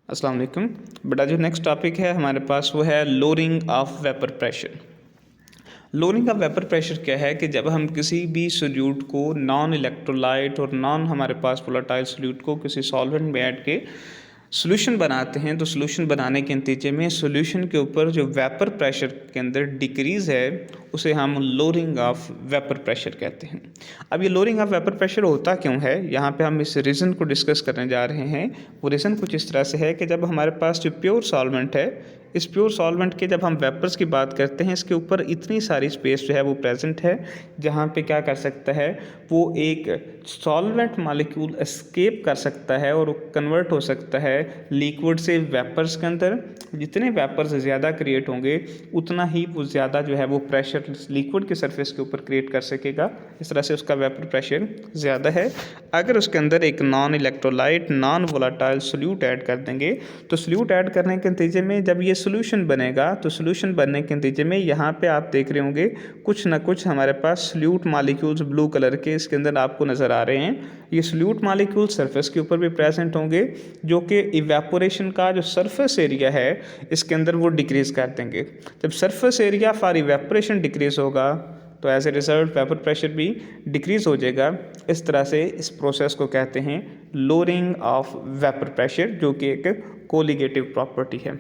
अस्सलाम वालेकुम। बेटा जो नेक्स्ट टॉपिक है हमारे पास वो है lowering of vapour pressure. Lowering of vapour pressure क्या है कि जब हम किसी भी सोल्यूट को नॉन इलेक्ट्रोलाइट और नॉन हमारे पास वोलेटाइल सोल्यूट को किसी सॉल्वेंट में ऐड के सॉल्यूशन बनाते हैं, तो सॉल्यूशन बनाने के नतीजे में सॉल्यूशन के ऊपर जो वेपर प्रेशर के अंदर डिक्रीज़ है उसे हम लोअरिंग ऑफ वेपर प्रेशर कहते हैं। अब ये लोअरिंग ऑफ वेपर प्रेशर होता क्यों है, यहाँ पे हम इस रीज़न को डिस्कस करने जा रहे हैं। वो रीज़न कुछ इस तरह से है कि जब हमारे पास जो प्योर सॉल्वेंट है, इस प्योर सॉल्वेंट के जब हम वेपर्स की बात करते हैं, इसके ऊपर इतनी सारी स्पेस जो है वो प्रेजेंट है जहाँ पे क्या कर सकता है, वो एक सॉल्वेंट मॉलिक्यूल एस्केप कर सकता है और कन्वर्ट हो सकता है लिक्विड से वेपर्स के अंदर। जितने वेपर्स ज़्यादा क्रिएट होंगे उतना ही वो ज़्यादा जो है वो प्रेशर लिक्विड के सरफेस के ऊपर क्रिएट कर सकेगा। इस तरह से उसका वेपर प्रेशर ज़्यादा है। अगर उसके अंदर एक non electrolyte non volatile solute add कर देंगे, तो सोल्यूट ऐड करने के नतीजे में जब ये सोल्यूशन बनेगा, तो सोल्यूशन बनने के नतीजे में यहाँ पे आप देख रहे होंगे कुछ ना कुछ हमारे पास सोल्यूट मॉलिक्यूल्स ब्लू कलर के इसके अंदर आपको नज़र आ रहे हैं। ये सोल्यूट मॉलिक्यूल सरफेस के ऊपर भी प्रेजेंट होंगे, जो कि इवेपोरेशन का जो सरफेस एरिया है इसके अंदर वो डिक्रीज़ कर देंगे। जब surface area for evaporation decrease होगा तो as a result vapour pressure भी डिक्रीज़ हो जाएगा। इस तरह से इस प्रोसेस को कहते हैं लोअरिंग ऑफ वेपर प्रेशर, जो कि एक कोलिगेटिव प्रॉपर्टी है।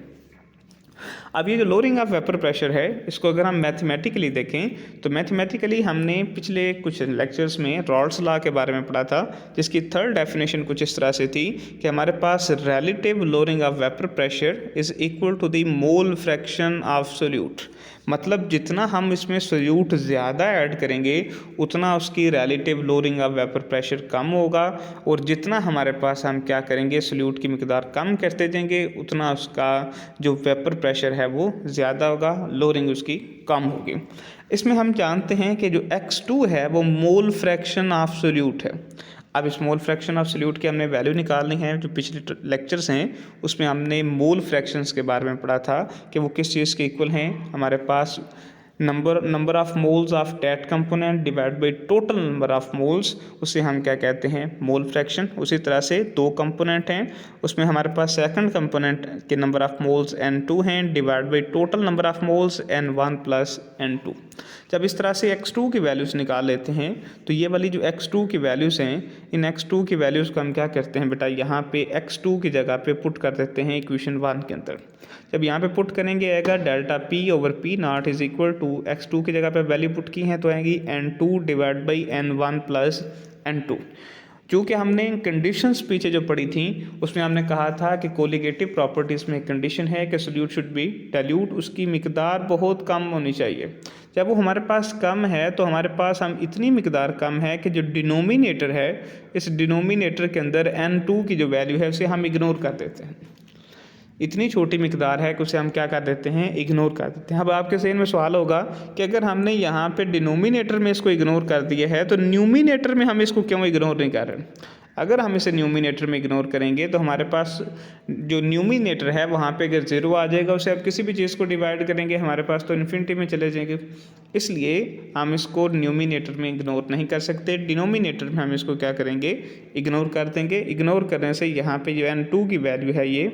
अब ये जो लोअरिंग ऑफ वेपर प्रेशर है, इसको अगर हम मैथमेटिकली देखें तो मैथमेटिकली हमने पिछले कुछ लेक्चर्स में रॉल्स लॉ के बारे में पढ़ा था, जिसकी थर्ड डेफिनेशन कुछ इस तरह से थी कि हमारे पास relative lowering of vapour pressure is equal to the mole fraction of solute. मतलब जितना हम इसमें सोल्यूट ज़्यादा ऐड करेंगे उतना उसकी relative lowering of vapour pressure कम होगा, और जितना हमारे पास हम क्या करेंगे सोल्यूट की मिकदार कम करते जाएंगे उतना उसका जो वेपर प्रेशर है वो ज़्यादा होगा, लोअरिंग उसकी कम होगी। इसमें हम जानते हैं कि जो x2 है वो मोल फ्रैक्शन ऑफ सोल्यूट है। अब इस मोल फ्रैक्शन ऑफ सोल्यूट की हमने वैल्यू निकालनी है। जो पिछले लेक्चर्स हैं उसमें हमने मोल फ्रैक्शंस के बारे में पढ़ा था कि वो किस चीज़ के इक्वल हैं। हमारे पास number of moles of that component divide by total number of moles, उसे हम क्या कहते हैं, मोल फ्रैक्शन। उसी तरह से दो कंपोनेंट हैं, उसमें हमारे पास सेकंड कंपोनेंट के नंबर ऑफ मोल्स N2 हैं divide by total number of moles N1 plus N2। जब इस तरह से x2 की वैल्यूज़ निकाल लेते हैं तो ये वाली जो x2 की वैल्यूज़ हैं, इन x2 की वैल्यूज़ को हम क्या करते हैं बेटा, यहाँ पे x2 की जगह पे पुट कर देते हैं इक्वेशन 1 के अंदर। जब यहाँ पे पुट करेंगे आएगा delta P over P naught is equal to x2 की जगह पे वैल्यू पुट की है तो आएगी N2 divide by N1 plus N2। क्योंकि हमने कंडीशंस पीछे जो पढ़ी थी उसमें हमने कहा था कि कोलिगेटिव प्रॉपर्टीज़ में कंडीशन है कि सोल्यूट शुड बी डाइल्यूट, उसकी मिकदार बहुत कम होनी चाहिए। जब वो हमारे पास कम है तो हमारे पास हम इतनी मिकदार कम है कि जो डिनोमिनेटर है, इस डिनोमिनेटर के अंदर N2 की जो वैल्यू है उसे हम इग्नोर कर देते हैं। इतनी छोटी मिकदार है कि उसे हम क्या कर देते हैं, इग्नोर कर देते हैं। अब आपके जहन में सवाल होगा कि अगर हमने यहाँ पे डिनोमिनेटर में इसको इग्नोर कर दिया है तो न्यूमिनेटर में हम इसको क्यों इग्नोर नहीं कर रहे। अगर हम इसे न्यूमिनेटर में इग्नोर करेंगे तो हमारे पास जो न्यूमिनेटर है वहाँ पे अगर ज़ीरो आ जाएगा, उसे आप किसी भी चीज़ को डिवाइड करेंगे हमारे पास तो इन्फिनिटी में चले जाएंगे। इसलिए हम इसको न्यूमिनेटर में इग्नोर नहीं कर सकते, डिनोमिनेटर में हम इसको क्या करेंगे, इग्नोर कर देंगे। इग्नोर करने से यहाँ पे जो N2 की वैल्यू है ये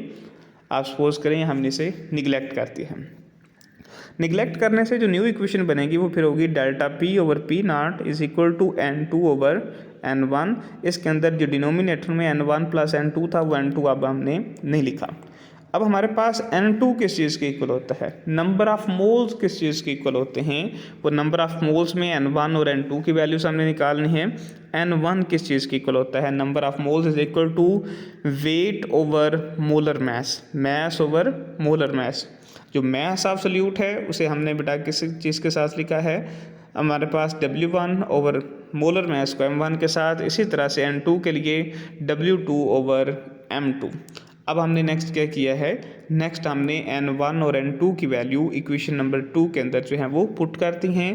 आप सपोज करें हमने इसे निगलेक्ट कर दिया है। निगलेक्ट करने से जो न्यू इक्वेशन बनेगी वो फिर होगी delta P over P naught is equal to N2 over N1। इसके अंदर जो डिनोमिनेटर में N1 प्लस N2 था वो N2 अब हमने नहीं लिखा। अब हमारे पास N2 किस चीज़ के इक्वल होता है, नंबर ऑफ मोल्स किस चीज़ के इक्वल होते हैं, वो नंबर ऑफ मोल्स में N1 और N2 की वैल्यूज हमने निकालनी है। N1 किस चीज़ के इक्वल होता है, number of moles is equal to weight over molar mass, mass over molar mass. जो मैस ऑफ सोल्यूट है उसे हमने बेटा किस चीज़ के साथ लिखा है, हमारे पास W1 ओवर मोलर मैस को M1 के साथ, इसी तरह से N2 के लिए W2 ओवर M2। अब हमने नेक्स्ट क्या किया है, नेक्स्ट हमने N1 और N2 की वैल्यू इक्वेशन नंबर 2 के अंदर जो है वो पुट करती हैं।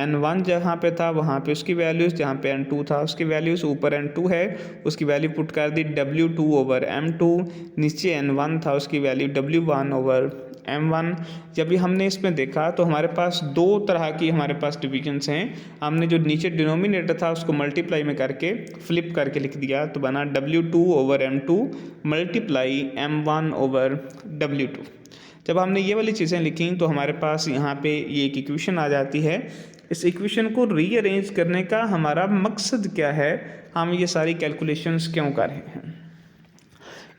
N1 जहाँ पे था वहाँ पे उसकी वैल्यूज़, जहाँ पे N2 था उसकी वैल्यूज़, ऊपर N2 है उसकी वैल्यू पुट कर दी W2 ओवर M2, नीचे N1 था उसकी वैल्यू W1 ओवर M1। जब भी हमने इसमें देखा तो हमारे पास दो तरह की हमारे पास डिविजन्स हैं। हमने जो नीचे डिनोमिनेटर था उसको मल्टीप्लाई में करके फ्लिप करके लिख दिया तो बना W2/M2 मल्टीप्लाई M1/W2। जब हमने ये वाली चीज़ें लिखी तो हमारे पास यहाँ पे ये एक इक्वेशन आ जाती है। इस इक्वेशन को रीअरेंज करने का हमारा मकसद क्या है, हम ये सारी कैलकुलेशंस क्यों कर रहे हैं।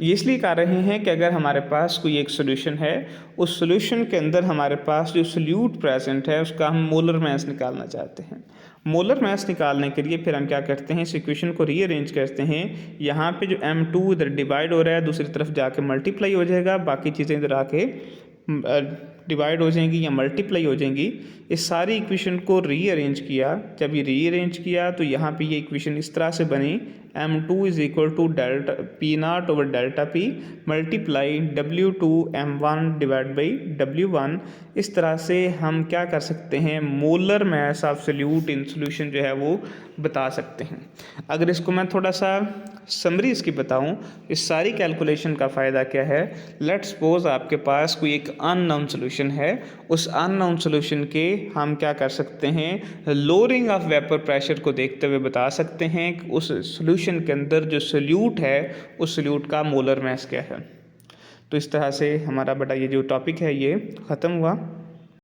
ये इसलिए कर रहे हैं कि अगर हमारे पास कोई एक सोल्यूशन है, उस सोल्यूशन के अंदर हमारे पास जो सोल्यूट प्रेजेंट है उसका हम मोलर मास निकालना चाहते हैं। मोलर मास निकालने के लिए फिर हम क्या करते हैं, इस इक्वेशन को रीअरेंज करते हैं। यहाँ पे जो M2 इधर डिवाइड हो रहा है दूसरी तरफ जाके मल्टीप्लाई हो जाएगा, बाकी चीज़ें इधर आके डिवाइड हो जाएंगी या मल्टीप्लाई हो जाएंगी। इस सारी इक्वेशन को रीअरेंज किया, जब ये रीअरेंज किया तो यहाँ पे ये इक्वेशन इस तरह से बनी M2 = delta P0/Δp multiply W2M1/W1। इस तरह से हम क्या कर सकते हैं, molar mass of solute in solution जो है वो बता सकते हैं। अगर इसको मैं थोड़ा सा समरी इसकी बताऊं, इस सारी कैलकुलेशन का फ़ायदा क्या है। लेट्स सपोज आपके पास कोई एक अननोन सोल्यूशन है, उस अननोन सोल्यूशन के हम क्या कर सकते हैं, लोअरिंग ऑफ वेपर प्रेशर को देखते हुए बता सकते हैं कि उस सोल्यूशन के अंदर जो सोल्यूट है उस सोल्यूट का मोलर मास क्या है। तो इस तरह से हमारा बड़ा ये जो टॉपिक है ये ख़त्म हुआ।